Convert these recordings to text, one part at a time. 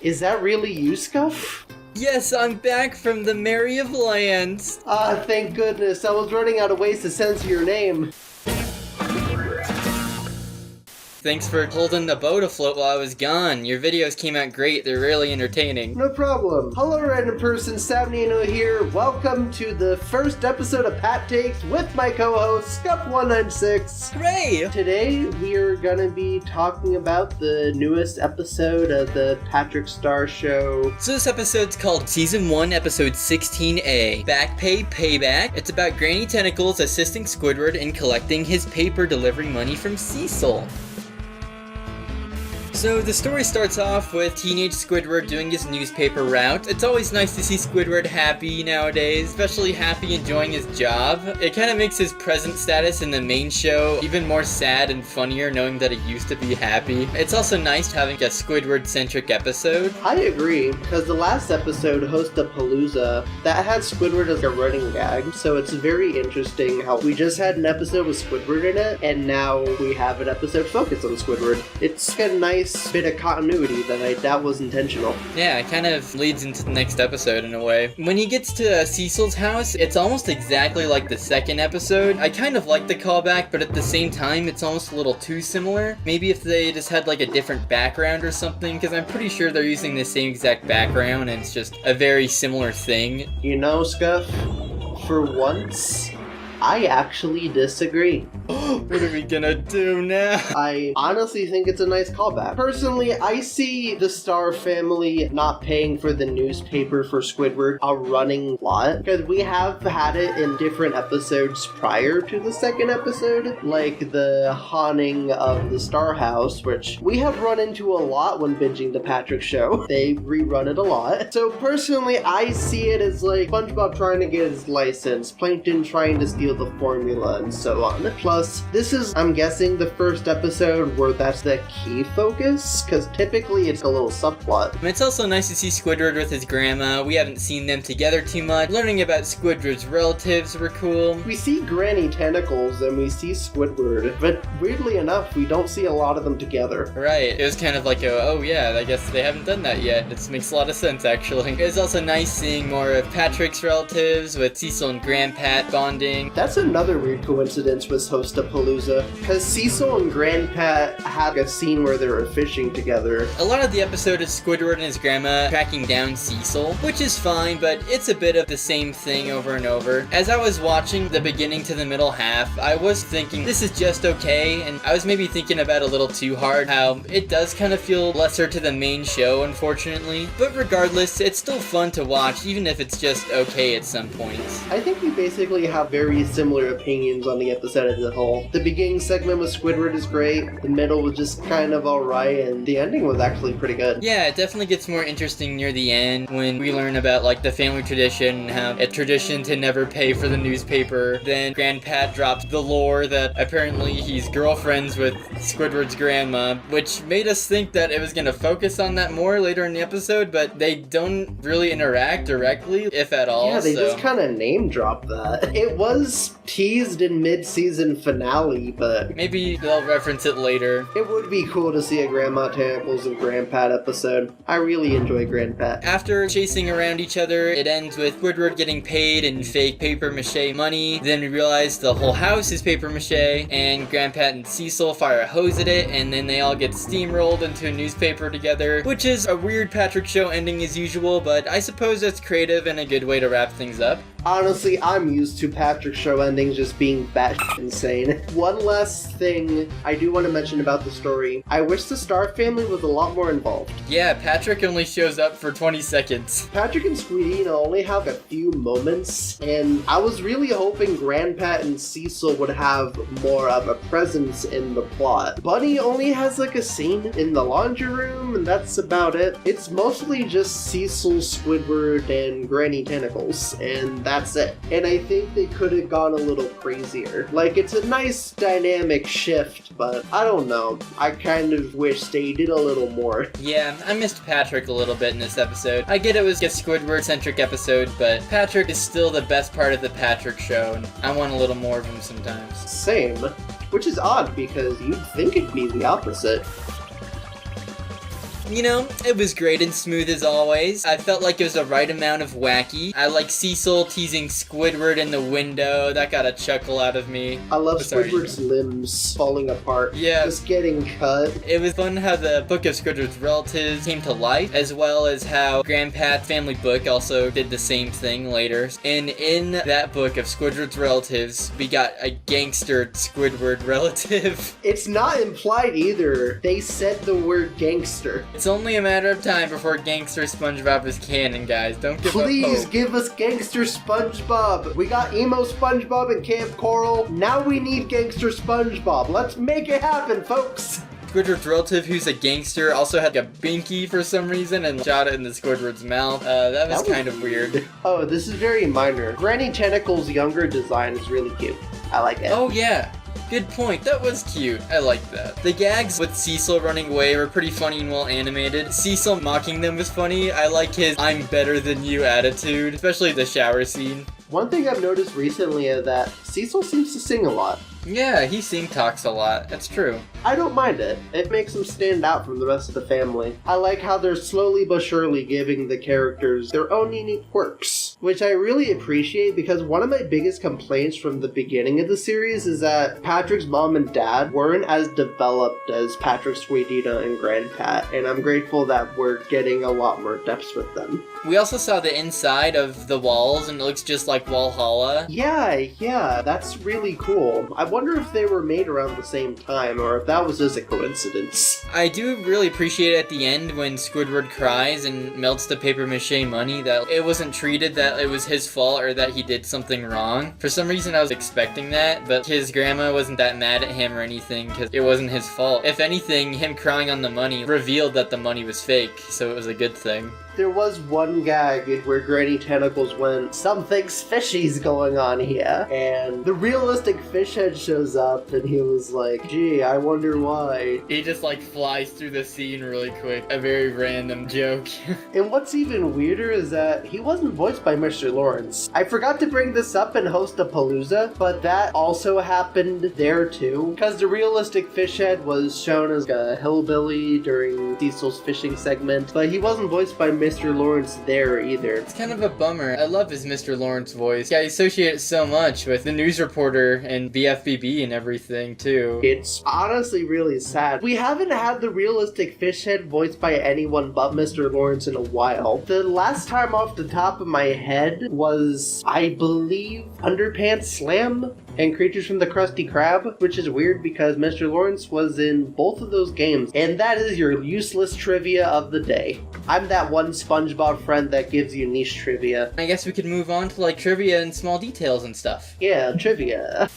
Is that really you, Skuff? Yes, I'm back from the Merry of Lands. Ah, thank goodness. I was running out of ways to censor your name. Thanks for holding the boat afloat while I was gone. Your videos came out great. They're really entertaining. No problem. Hello, random person. Sab Nino here. Welcome to the first episode of Pat Takes with my co-host, Skuff196. Hooray! Today, we are going to be talking about the newest episode of the Patrick Star Show. So this episode's called Season 1, Episode 16A, Backpay Payback. It's about Granny Tentacles assisting Squidward in collecting his paper delivery money from Cecil. So the story starts off with teenage Squidward doing his newspaper route. It's always nice to see Squidward happy nowadays, especially happy enjoying his job. It kind of makes his present status in the main show even more sad and funnier knowing that he used to be happy. It's also nice having a Squidward-centric episode. I agree, because the last episode, Host-a-Palooza, that had Squidward as a running gag, so it's very interesting how we just had an episode with Squidward in it, and now we have an episode focused on Squidward. It's a nice bit of continuity that I doubt was intentional. Yeah, it kind of leads into the next episode in a way. When he gets to Cecil's house, it's almost exactly like the second episode. I kind of like the callback, but at the same time, it's almost a little too similar. Maybe if they just had like a different background or something, because I'm pretty sure they're using the same exact background and it's just a very similar thing. You know, Skuff, for once, I actually disagree. What are we gonna do now? I honestly think it's a nice callback. Personally, I see the Star family not paying for the newspaper for Squidward a running plot, because we have had it in different episodes prior to the second episode, like the haunting of the Star House, which we have run into a lot when binging the Patrick Show. They rerun it a lot. So personally, I see it as like SpongeBob trying to get his license, Plankton trying to steal the formula, and so on. Plus, this is, I'm guessing, the first episode where that's the key focus, because typically it's a little subplot. It's also nice to see Squidward with his grandma. We haven't seen them together too much. Learning about Squidward's relatives were cool. We see Granny Tentacles and we see Squidward, but weirdly enough, we don't see a lot of them together. Right. It was kind of like, oh yeah, I guess they haven't done that yet. This makes a lot of sense, actually. It was also nice seeing more of Patrick's relatives with Cecil and Grandpat bonding. That's another weird coincidence with Host-a-Palooza, because Cecil and Grandpat had a scene where they were fishing together. A lot of the episode is Squidward and his grandma tracking down Cecil, which is fine, but it's a bit of the same thing over and over. As I was watching the beginning to the middle half, I was thinking this is just okay, and I was maybe thinking about it a little too hard how it does kind of feel lesser to the main show, unfortunately. But regardless, it's still fun to watch, even if it's just okay at some points. I think we basically have very similar opinions on the episode as a whole. The beginning segment with Squidward is great, the middle was just kind of alright, and the ending was actually pretty good. Yeah, it definitely gets more interesting near the end when we learn about like the family tradition and how a tradition to never pay for the newspaper. Then Grandpat dropped the lore that apparently he's girlfriends with Squidward's grandma, which made us think that it was going to focus on that more later in the episode, but they don't really interact directly, if at all. Yeah, they just kind of name dropped that. It was teased in mid-season finale, but maybe they'll reference it later. It would be cool to see a Grandma Tentacles and Grandpat episode. I really enjoy Grandpat. After chasing around each other, it ends with Squidward getting paid in fake paper-mache money. Then we realize the whole house is paper-mache, and Grandpat and Cecil fire a hose at it, and then they all get steamrolled into a newspaper together, which is a weird Patrick Show ending as usual, but I suppose that's creative and a good way to wrap things up. Honestly, I'm used to Patrick Show endings just being batshit insane. One last thing I do want to mention about the story. I wish the Star family was a lot more involved. Yeah, Patrick only shows up for 20 seconds. Patrick and Squidino only have a few moments, and I was really hoping Grandpat and Cecil would have more of a presence in the plot. Bunny only has like a scene in the laundry room, and that's about it. It's mostly just Cecil, Squidward, and Granny Tentacles, and that's it. And I think they could have gone a little crazier. Like, it's a nice dynamic shift, but I don't know. I kind of wish they did a little more. Yeah, I missed Patrick a little bit in this episode. I get it was a Squidward-centric episode, but Patrick is still the best part of the Patrick Show, and I want a little more of him sometimes. Same. Which is odd, because you'd think it'd be the opposite. You know, it was great and smooth as always. I felt like it was the right amount of wacky. I like Cecil teasing Squidward in the window. That got a chuckle out of me. I love Squidward's limbs falling apart. Yeah. Just getting cut. It was fun how the book of Squidward's relatives came to life, as well as how Grandpa's family book also did the same thing later. And in that book of Squidward's relatives, we got a gangster Squidward relative. It's not implied either. They said the word gangster. It's only a matter of time before gangster SpongeBob is canon, guys. Don't give up hope. Please give us gangster SpongeBob. We got emo SpongeBob and Camp Coral. Now we need gangster SpongeBob. Let's make it happen, folks. Squidward's relative, who's a gangster, also had a binky for some reason and shot it into Squidward's mouth. That was kind of weird. Oh, this is very minor. Granny Tentacles' younger design is really cute. I like it. Oh, yeah. Good point. That was cute. I like that. The gags with Cecil running away were pretty funny and well animated. Cecil mocking them was funny. I like his "I'm better than you" attitude, especially the shower scene. One thing I've noticed recently is that Cecil seems to sing a lot. Yeah, he talks a lot. That's true. I don't mind it. It makes him stand out from the rest of the family. I like how they're slowly but surely giving the characters their own unique quirks, which I really appreciate because one of my biggest complaints from the beginning of the series is that Patrick's mom and dad weren't as developed as Patrick, Squidward, and Grandpa, and I'm grateful that we're getting a lot more depths with them. We also saw the inside of the walls, and it looks just like Walhalla. Yeah, that's really cool. I wonder if they were made around the same time, or if that was just a coincidence. I do really appreciate at the end when Squidward cries and melts the paper mache money that it wasn't treated that it was his fault or that he did something wrong. For some reason I was expecting that, but his grandma wasn't that mad at him or anything because it wasn't his fault. If anything, him crying on the money revealed that the money was fake, so it was a good thing. There was one gag where Granny Tentacles went, "Something's fishy's going on here," and the realistic fish head shows up and he was like, "Gee, I wonder why." He just like flies through the scene really quick. A very random joke. And what's even weirder is that he wasn't voiced by Mr. Lawrence. I forgot to bring this up in Host-a-Palooza, but that also happened there too, because the realistic fish head was shown as a hillbilly during Cecil's fishing segment, but he wasn't voiced by Mr. Lawrence there either. It's kind of a bummer. I love his Mr. Lawrence voice. Yeah, I associate it so much with the news reporter and BFBB and everything too. It's honestly really sad. We haven't had the realistic fish head voiced by anyone but Mr. Lawrence in a while. The last time off the top of my head was, I believe, Underpants Slam and Creatures from the Krusty Krab, which is weird because Mr. Lawrence was in both of those games. And that is your useless trivia of the day. I'm that one SpongeBob friend that gives you niche trivia. I guess we could move on to like trivia and small details and stuff. Yeah, trivia.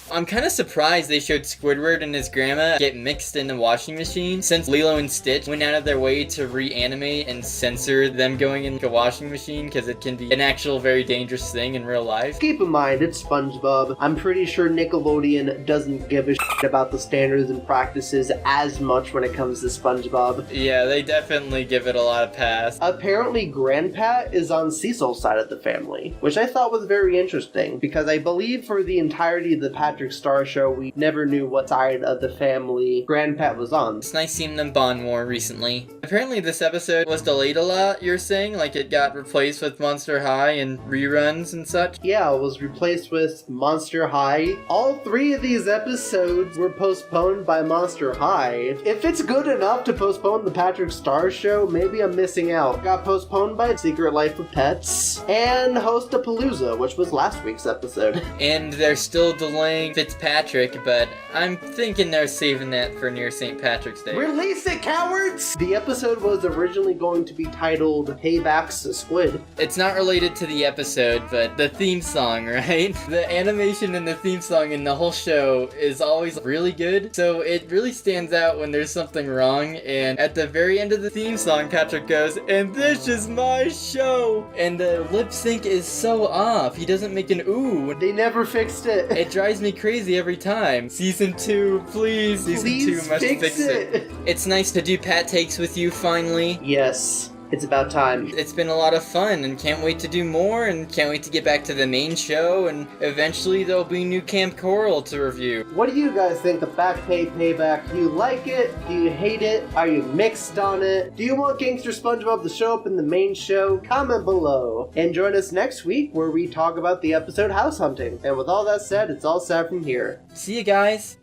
I'm kind of surprised they showed Squidward and his grandma get mixed in the washing machine, since Lilo and Stitch went out of their way to reanimate and censor them going into a washing machine because it can be an actual very dangerous thing in real life. Keep in mind, it's SpongeBob. I'm pretty sure Nickelodeon doesn't give a shit about the standards and practices as much when it comes to SpongeBob. Yeah, they definitely give it a lot of pass. Apparently, Grandpa is on Cecil's side of the family, which I thought was very interesting, because I believe for the entirety of the Patrick Star show, we never knew what side of the family Grandpa was on. It's nice seeing them bond more recently. Apparently this episode was delayed a lot, you're saying? Like it got replaced with Monster High and reruns and such? Yeah, it was replaced with Monster High. All 3 of these episodes were postponed by Monster High. If it's good enough to postpone the Patrick Star show, maybe I'm missing out. Got postponed by Secret Life of Pets and Host-a-Palooza, which was last week's episode. And they're still delaying Fitzpatrick, but I'm thinking they're saving that for near St. Patrick's Day. Release it, cowards! The episode was originally going to be titled Payback's a Squid. It's not related to the episode, but the theme song, right? The animation and the theme song in the whole show is always really good, so it really stands out when there's something wrong, and at the very end of the theme song, Patrick goes, "And this is my show!" And the lip sync is so off. He doesn't make an ooh. They never fixed it. It drives me crazy every time. Season 2, please. Season 2 must fix it. It's nice to do Pat Takes with you finally. Yes. It's about time. It's been a lot of fun, and can't wait to do more, and can't wait to get back to the main show, and eventually there'll be new Camp Coral to review. What do you guys think of Backpay Payback? Do you like it? Do you hate it? Are you mixed on it? Do you want Gangster SpongeBob to show up in the main show? Comment below. And join us next week where we talk about the episode House Hunting. And with all that said, it's all sad from here. See you guys!